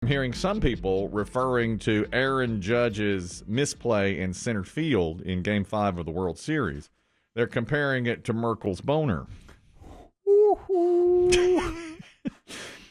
I'm hearing some people referring to Aaron Judge's misplay in center field in Game 5 of the World Series. They're comparing it to Merkle's boner.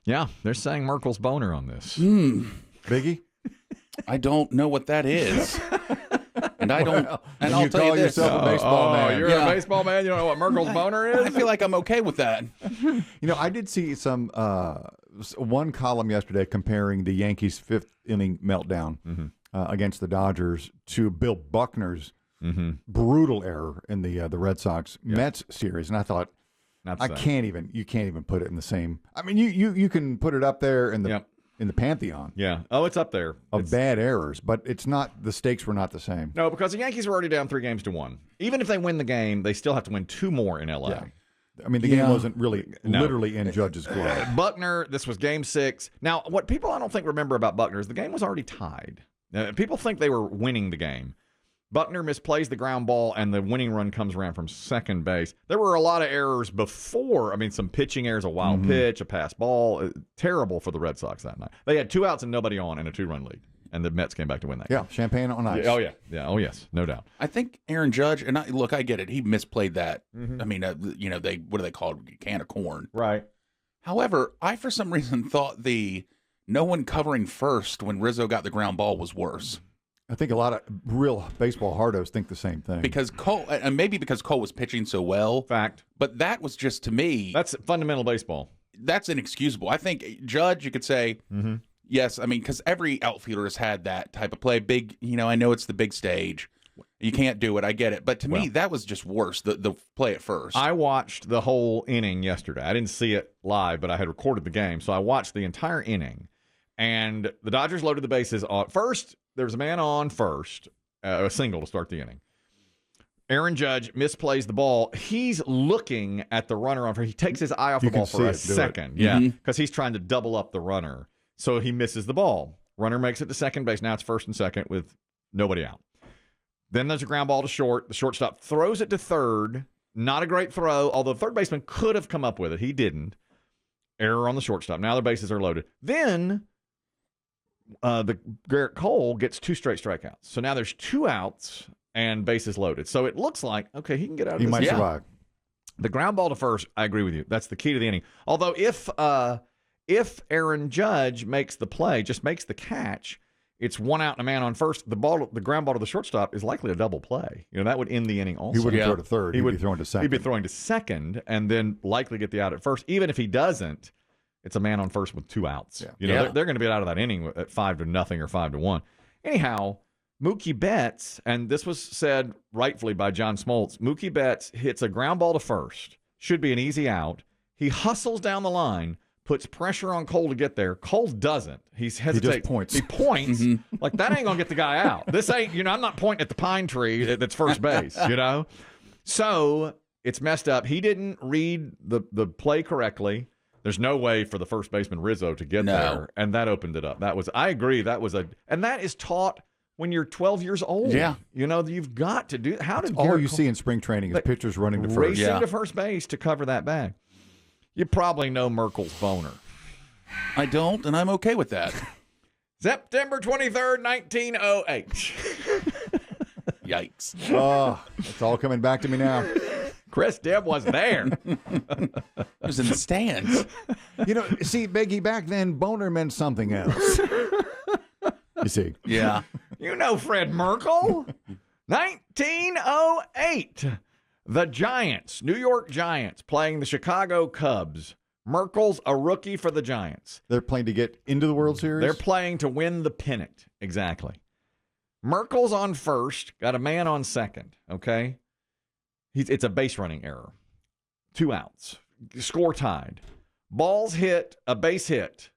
Yeah, they're saying Merkle's boner on this. Biggie? I don't know what that is. And I don't. And I'll tell you this. Yourself a baseball man. You're a baseball man? You don't know what Merkle's boner is? I feel like I'm okay with that. I did see some one column yesterday comparing the Yankees' fifth inning meltdown against the Dodgers to Bill Buckner's brutal error in the Red Sox Mets series, and I thought, you can't even put it in the same. I mean, you can put it up there in the in the pantheon. Yeah. Oh, it's up there. Of bad errors, but it's not. The stakes were not the same. No, because the Yankees were already down 3-1. Even if they win the game, they still have to win 2 more in L.A. Yeah. I mean, the game wasn't really literally in Judge's glove. Buckner, this was Game 6. Now, what people I don't think remember about Buckner is the game was already tied. People think they were winning the game. Buckner misplays the ground ball, and the winning run comes around from second base. There were a lot of errors before. I mean, some pitching errors, a wild pitch, a pass ball. Terrible for the Red Sox that night. They had 2 outs and nobody on in a 2-run lead, and the Mets came back to win that game. Champagne on ice. Yeah, oh, yes, no doubt. I think Aaron Judge, and I get it. He misplayed that. I mean, what do they call it? A can of corn. Right. However, I, for some reason, thought the no one covering first when Rizzo got the ground ball was worse. I think a lot of real baseball hardos think the same thing. Because Cole, and maybe because Cole was pitching so well. Fact. But that was just, to me. That's fundamental baseball. That's inexcusable. I think Judge, you could say, yes, I mean, because every outfielder has had that type of play. Big, I know it's the big stage. You can't do it. I get it. But to me, that was just worse, the play at first. I watched the whole inning yesterday. I didn't see it live, but I had recorded the game. So I watched the entire inning. And the Dodgers loaded the bases. First, there was a man on first, a single to start the inning. Aaron Judge misplays the ball. He's looking at the runner on first. He takes his eye off the ball for a second. Yeah, because he's trying to double up the runner. So he misses the ball. Runner makes it to second base. Now it's first and second with nobody out. Then there's a ground ball to short. The shortstop throws it to third. Not a great throw, although the third baseman could have come up with it. He didn't. Error on the shortstop. Now the bases are loaded. Then the Garrett Cole gets 2 straight strikeouts. So now there's 2 outs and bases loaded. So it looks like, okay, he can get out of this. He might survive. The ground ball to first, I agree with you. That's the key to the inning. Although if Aaron Judge makes the play, just makes the catch, it's 1 out and a man on first. The ground ball to the shortstop is likely a double play. That would end the inning also. He wouldn't throw to third. He'd be throwing to second. He'd be throwing to second and then likely get the out at first. Even if he doesn't, it's a man on first with 2 outs. They're going to be out of that inning at 5-0 or 5-1. Anyhow, Mookie Betts, and this was said rightfully by John Smoltz, Mookie Betts hits a ground ball to first. Should be an easy out. He hustles down the line, puts pressure on Cole to get there. Cole doesn't. He hesitates. He just points. He points. Like, that ain't going to get the guy out. This ain't, I'm not pointing at the pine tree that's first base, So it's messed up. He didn't read the play correctly. There's no way for the first baseman Rizzo to get there, and that opened it up. I agree. And that is taught when you're 12 years old. Yeah, you've got to do. All you see in spring training is pitchers running to first, racing to first base to cover that bag. You probably know Merkle's boner. I don't, and I'm okay with that. September 23rd, 1908. Yikes! Oh, it's all coming back to me now. Chris Demm was there. It was in the stands. See, Biggie, back then, boner meant something else. You see. Yeah. Fred Merkle. 1908. The Giants, New York Giants, playing the Chicago Cubs. Merkle's a rookie for the Giants. They're playing to get into the World Series? They're playing to win the pennant. Exactly. Merkle's on first, got a man on second, okay? It's a base running error. 2 outs. Score tied. Ball's hit, a base hit.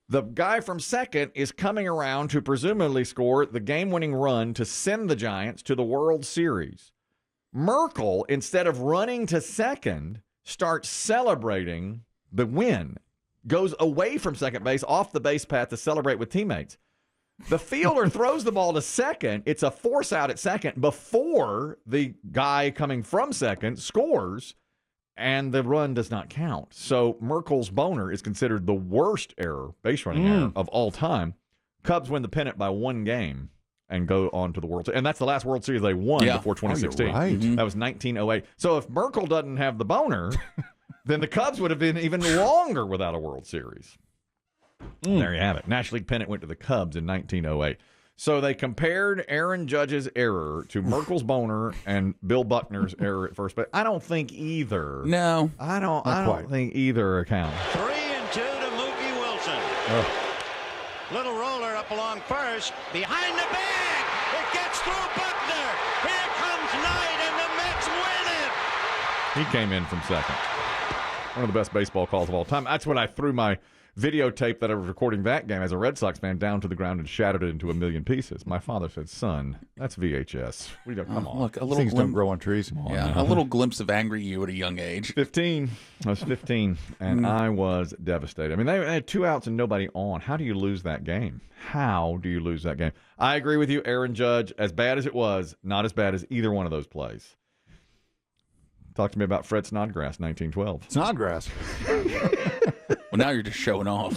The guy from second is coming around to presumably score the game-winning run to send the Giants to the World Series. Merkle, instead of running to second, starts celebrating the win. Goes away from second base, off the base path to celebrate with teammates. The fielder throws the ball to second. It's a force out at second before the guy coming from second scores. and the run does not count. So Merkle's boner is considered the worst base running error of all time. Cubs win the pennant by 1 game and go on to the World Series. And that's the last World Series they won before 2016. Oh, right. That was 1908. So if Merkle doesn't have the boner, then the Cubs would have been even longer without a World Series. There you have it. National League pennant went to the Cubs in 1908. So they compared Aaron Judge's error to Merkle's boner and Bill Buckner's error at first base. I don't think either. No. I don't think either account. 3-2 to Mookie Wilson. Little roller up along first. Behind the bag. It gets through Buckner. Here comes Knight, and the Mets win it. He came in from second. One of the best baseball calls of all time. That's when I threw my videotape that I was recording that game as a Red Sox fan down to the ground and shattered it into a million pieces. My father said, "Son, that's VHS. We don't come on." Look, a little Things don't grow on trees. a little glimpse of angry you at a young age. 15. I was 15, and I was devastated. I mean, they had 2 outs and nobody on. How do you lose that game? How do you lose that game? I agree with you, Aaron Judge. As bad as it was, not as bad as either one of those plays. Talk to me about Fred Snodgrass, 1912. Snodgrass. Well, now you're just showing off.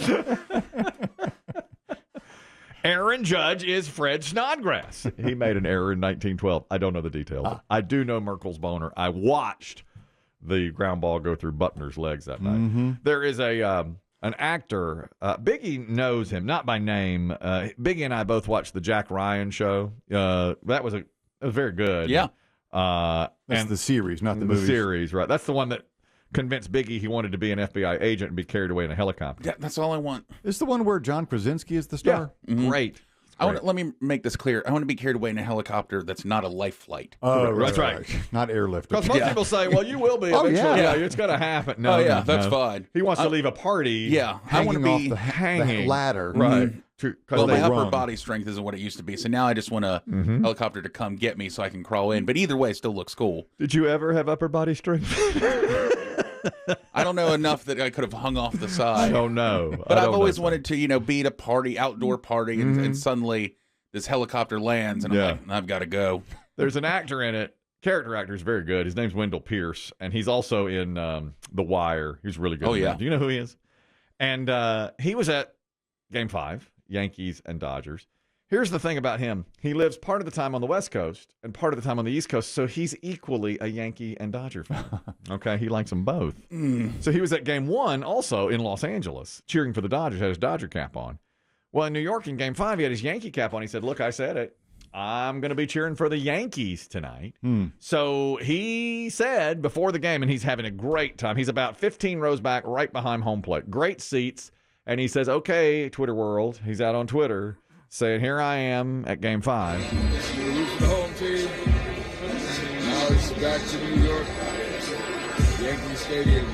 Aaron Judge is Fred Snodgrass. He made an error in 1912. I don't know the details. I do know Merkle's boner. I watched the ground ball go through Buckner's legs that night. There is an actor. Biggie knows him, not by name. Biggie and I both watched the Jack Ryan show. That was very good. Yeah. That's the series, not the movie. The series, right? That's the one that convinced Biggie he wanted to be an FBI agent and be carried away in a helicopter. Yeah, that's all I want. It's the one where John Krasinski is the star. Great. Let me make this clear. I want to be carried away in a helicopter that's not a life flight. Oh, That's right. Not airlift. Because most people say, well, you will be eventually. yeah. It's going to happen. No, that's no. fine. He wants to leave a party. Yeah, I want to Hanging be the hanging. ladder. Right. Well, my upper run. body strength isn't what it used to be, so now I just want a helicopter to come get me so I can crawl in. But either way, it still looks cool. Did you ever have upper body strength? I don't know enough that I could have hung off the side. Oh, no. But I've always wanted to, be at a party, outdoor party, and suddenly this helicopter lands, and I'm like, I've got to go. There's an actor in it. Character actor is very good. His name's Wendell Pierce, and he's also in The Wire. He's really good. Oh, yeah. Do you know who he is? And he was at Game 5, Yankees and Dodgers. Here's the thing about him. He lives part of the time on the West Coast and part of the time on the East Coast, so he's equally a Yankee and Dodger fan. Okay? He likes them both. So he was at Game 1 also in Los Angeles, cheering for the Dodgers, had his Dodger cap on. Well, in New York in Game 5, he had his Yankee cap on. He said, look, I said it. I'm going to be cheering for the Yankees tonight. So he said before the game, and he's having a great time. He's about 15 rows back right behind home plate. Great seats. And he says, okay, Twitter world. He's out on Twitter saying, here I am at Game 5. We're losing the home team. Now it's back to New York. Yankee Stadium.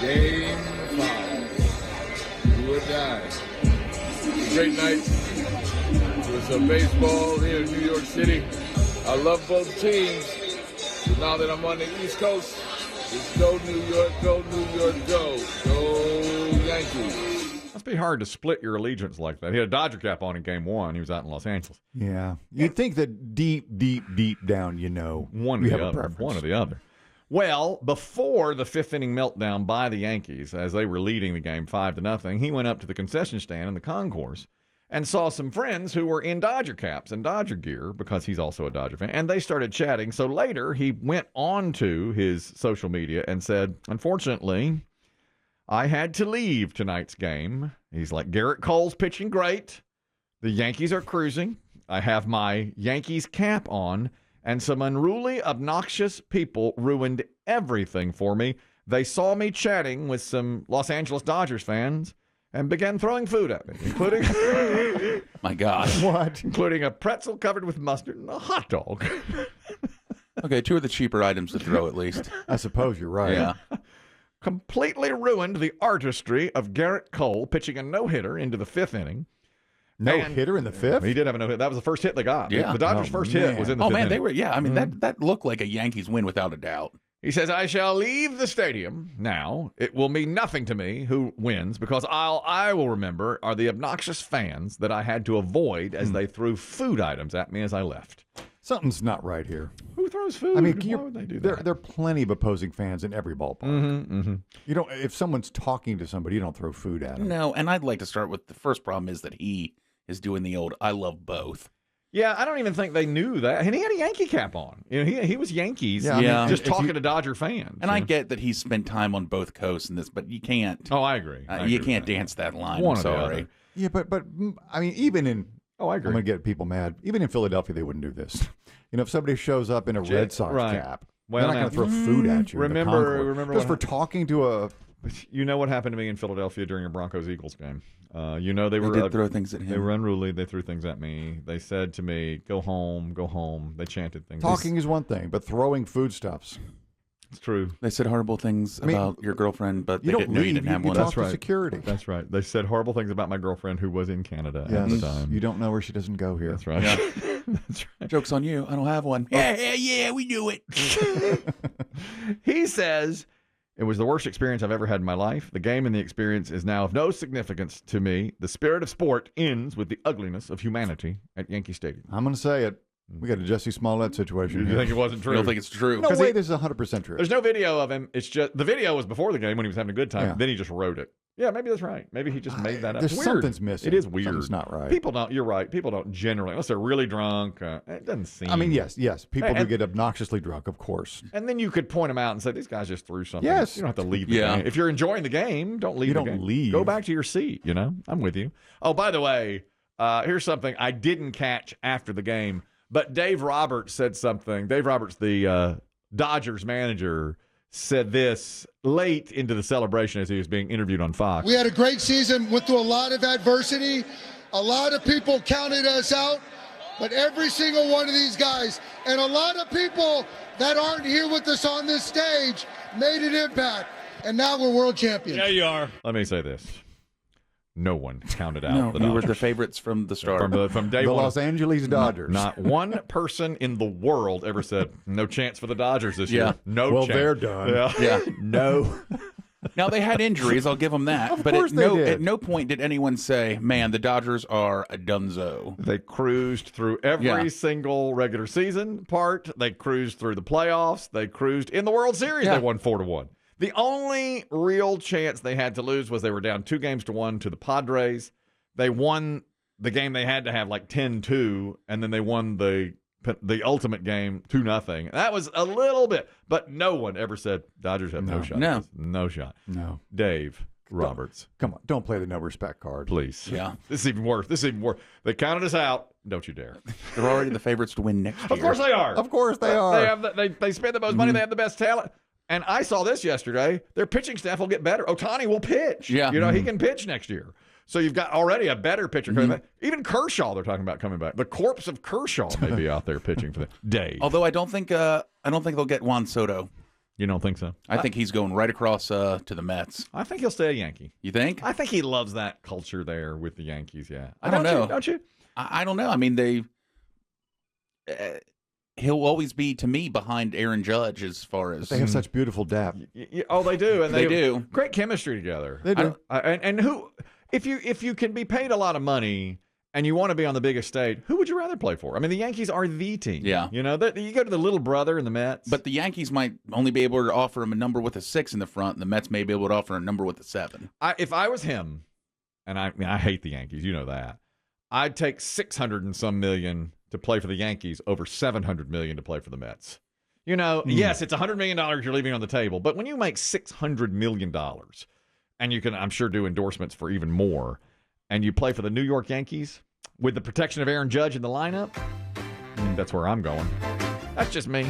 Game 5. Do or die. A great night. With some baseball here in New York City. I love both teams. So now that I'm on the East Coast, it's go New York, go New York, go. Go Yankees. Must be hard to split your allegiance like that. He had a Dodger cap on in Game 1. He was out in Los Angeles. Yeah. You'd think that deep down, One or we the have a other. preference. One or the other. Well, before the fifth inning meltdown by the Yankees, as they were leading the game 5-0, he went up to the concession stand in the concourse and saw some friends who were in Dodger caps and Dodger gear because he's also a Dodger fan, and they started chatting. So later he went on to his social media and said, unfortunately, I had to leave tonight's game. He's like, Garrett Cole's pitching great. The Yankees are cruising. I have my Yankees cap on, and some unruly, obnoxious people ruined everything for me. They saw me chatting with some Los Angeles Dodgers fans and began throwing food at me, including My gosh. What? including a pretzel covered with mustard and a hot dog. Okay, 2 of the cheaper items to throw at least. I suppose you're right. Yeah. Completely ruined the artistry of Garrett Cole pitching a no-hitter into the fifth inning. No And- hitter in the fifth? He did have a no-hit. That was the first hit they got. Yeah. The Dodgers' Oh, first man. hit was in the Oh, fifth man, they inning. were, I mean, that looked like a Yankees win without a doubt. He says, I shall leave the stadium now. It will mean nothing to me who wins because I will remember are the obnoxious fans that I had to avoid as they threw food items at me as I left. Something's not right here. Who throws food? I mean, why would they do that? There are plenty of opposing fans in every ballpark. You don't. If someone's talking to somebody, you don't throw food at them. No, and I'd like to start with the first problem is that he is doing the old "I love both." Yeah, I don't even think they knew that. And he had a Yankee cap on. You know, he was Yankees. Yeah, I mean, just talking to Dodger fans. And I get that he's spent time on both coasts in this, but you can't. Oh, I agree. You can't dance that line. One I'm or the sorry. other. Yeah, but I mean, even in I agree. I'm going to get people mad. Even in Philadelphia, they wouldn't do this. You know, if somebody shows up in a Red Sox cap, Well, they're not going to throw food at you. Remember just for talking to a. You know what happened to me in Philadelphia during a Broncos-Eagles game? You know they did throw things at him. They were unruly. They threw things at me. They said to me, "Go home, go home." They chanted things. Talking is one thing, but throwing foodstuffs. It's true. They said horrible things about your girlfriend, but they you didn't know you didn't have one. Talk That's to right. Security. That's right. They said horrible things about my girlfriend who was in Canada Yes, at the time. you don't know where she doesn't go here. That's right. Yeah. That's right. Joke's on you. I don't have one. Yeah, we knew it. He says, it was the worst experience I've ever had in my life. The game and the experience is now of no significance to me. The spirit of sport ends with the ugliness of humanity at Yankee Stadium. I'm going to say it. We got a Jesse Smollett situation You here. think it wasn't true? I don't think it's true. No way this is 100% true. There's no video of him. It's just the video was before the game when he was having a good time. Yeah. Then he just wrote it. Yeah, maybe that's right. Maybe he just made that up. There's It's weird. something's missing. It is weird. Something's not right. People don't. You're right. People don't generally, unless they're really drunk. It doesn't seem. I mean, yes. People Hey, do and- get obnoxiously drunk, of course. And then you could point them out and say, these guys just threw something. Yes. You don't have to leave the Yeah. game. If you're enjoying the game, don't leave You the don't game. leave. Go back to your seat, you know? I'm with you. Oh, by the way, here's something I didn't catch after the game, but Dave Roberts said something. Dave Roberts, the Dodgers manager, said this late into the celebration as he was being interviewed on Fox. We had a great season, went through a lot of adversity. A lot of people counted us out, but every single one of these guys, and a lot of people that aren't here with us on this stage, made an impact. And now we're world champions. Yeah, you are. Let me say this. No one counted out No, the you were Dodgers. the favorites from the start. From day The one. Los Angeles Dodgers. Not one person in the world ever said, no chance for the Dodgers this Yeah. year. No Well, chance. they're done. Yeah. Yeah. No. Now they had injuries, I'll give them that. Of but course at they no did. at no point did anyone say, "Man, the Dodgers are a dunzo." They cruised through every Yeah. single regular season part. They cruised through the playoffs. They cruised in the World Series. Yeah. They won 4-1. The only real chance they had to lose was they were down 2-1 to the Padres. They won the game they had to have like 10-2, and then they won the ultimate game 2-0. That was a little bit, but no one ever said Dodgers have no shot. No. No shot. No. Dave Roberts, Come on. Don't play the no respect card. please. Yeah. This is even worse. They counted us out. Don't you dare. They're already the favorites to win next year. Of course they are. Of course they are. They have they spend the most money. They have the best talent. And I saw this yesterday. Their pitching staff will get better. Ohtani will pitch. Yeah. You know, he can pitch next year. So you've got already a better pitcher coming back. Even Kershaw, they're talking about coming back. The corpse of Kershaw may be out there pitching for them. Dave. Although I don't think they'll get Juan Soto. You don't think so? I think he's going right across to the Mets. I think he'll stay a Yankee. You think? I think he loves that culture there with the Yankees, yeah. I don't know. Don't you? I don't know. I mean, he'll always be, to me, behind Aaron Judge as far as They have such beautiful depth. Oh, they do. And They have do. Great chemistry together. They do. And who, if you can be paid a lot of money and you want to be on the biggest stage, who would you rather play for? I mean, the Yankees are the team. Yeah. You know, you go to the little brother in the Mets. But the Yankees might only be able to offer him a number with a 6 in the front, and the Mets may be able to offer a number with a 7. If I was him, and I hate the Yankees, you know that, I'd take $600 and some million to play for the Yankees over $700 million to play for the Mets. You know, yes, it's $100 million you're leaving on the table, but when you make $600 million, and you can, I'm sure, do endorsements for even more, and you play for the New York Yankees with the protection of Aaron Judge in the lineup, that's where I'm going. That's just me.